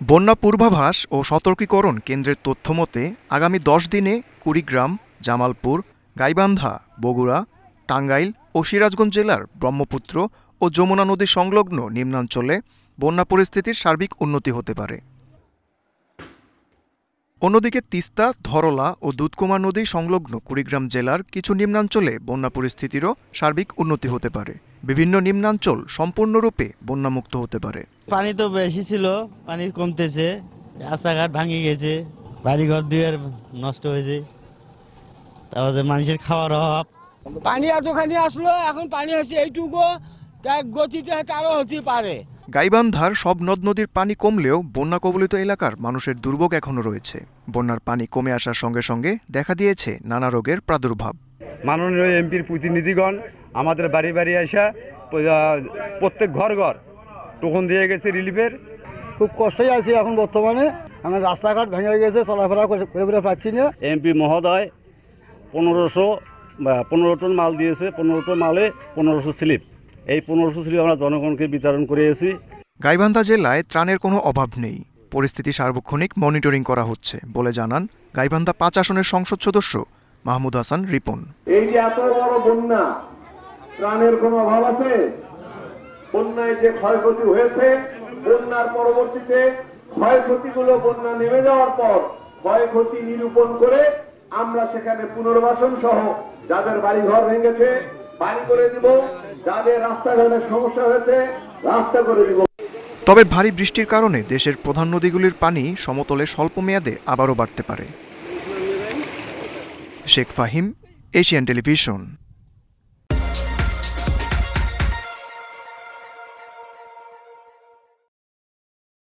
বন্যা পূর্বাভাস ও সতর্কীকরণ কেন্দ্রের তথ্যমতে আগামী ১০ দিনে কুড়িগ্রাম, জামালপুর, গাইবান্ধা, বগুড়া, টাঙ্গাইল ও সিরাজগঞ্জ জেলার ব্রহ্মপুত্র ও যমুনা নদী সংলগ্ন নিম্নাঞ্চলে বন্যা পরিস্থিতির সার্বিক উন্নতি হতে পারে। অন্যদিকে তিস্তা, ধরলা ও দুধকুমার নদী সংলগ্ন কুড়িগ্রাম জেলার কিছু নিম্নাঞ্চলে বন্যা পরিস্থিতিরও সার্বিক উন্নতি হতে পারে। বিভিন্ন নিম্নাঞ্চল সম্পূর্ণরূপে বন্যামুক্ত হতে পারে। পানি তো বেশি ছিল, পানি কমতেছে, রাস্তাঘাট ভাঙে গেছে, বাড়িঘর দুয়ার নষ্ট হয়েছে, তারপরে মানুষের খাওয়ার অভাব। পানি এতখানি আসলো, এখন পানি হচ্ছে এইটুকু, গতিতে আরো হতে পারে। গাইবান্ধার সব নদ নদীর পানি কমলেও বন্যা কবলিত এলাকার মানুষের দুর্ভোগ এখনো রয়েছে। বন্যার পানি কমে আসার সঙ্গে সঙ্গে দেখা দিয়েছে নানা রোগের প্রাদুর্ভাব। মাননীয় এমপির প্রতিনিধিগণ আমাদের বাড়ি বাড়ি আসা প্রত্যেক ঘর ঘর টোকন দিয়ে গেছে রিলিফের। খুব কষ্টই আছি এখন বর্তমানে, আমার রাস্তাঘাট ভেঙে গেছে, চলাফেরা করে পাচ্ছি না। এমপি মহোদয় 15 টন মাল দিয়েছে, 15 টন মালে 1500 স্লিপ। এই 1500 স্লিপ আমরা জনগণকে বিতরণ করেছি। গাইবান্ধা জেলায় ত্রাণের কোনো অভাব নেই, পরিস্থিতি সার্বক্ষণিক মনিটরিং করা হচ্ছে বলে জানান গাইবান্ধা 5 আসনের সংসদ সদস্য মাহমুদ হাসান রিপন। এই যে এত বড় বন্যা, ত্রাণের কোনো অভাব আছে? বন্যায় যে ক্ষয়ক্ষতি হয়েছে, বন্যার পরবর্তীতে ক্ষয়ক্ষতিগুলো বন্যা নেমে যাওয়ার পর ক্ষয়ক্ষতি নিরূপণ করে আমরা সেখানে পুনর্বাসন সহ যাদের বাড়িঘর ভেঙেছে বাড়ি করে দিব, যাদের রাস্তাঘাটের সমস্যা হয়েছে রাস্তা করে দিব। তবে ভারী বৃষ্টির কারণে দেশের প্রধান নদীগুলির পানি সমতলে স্বল্প মেয়াদে আবারও বাড়তে পারে। Sheikh Fahim, Asian television.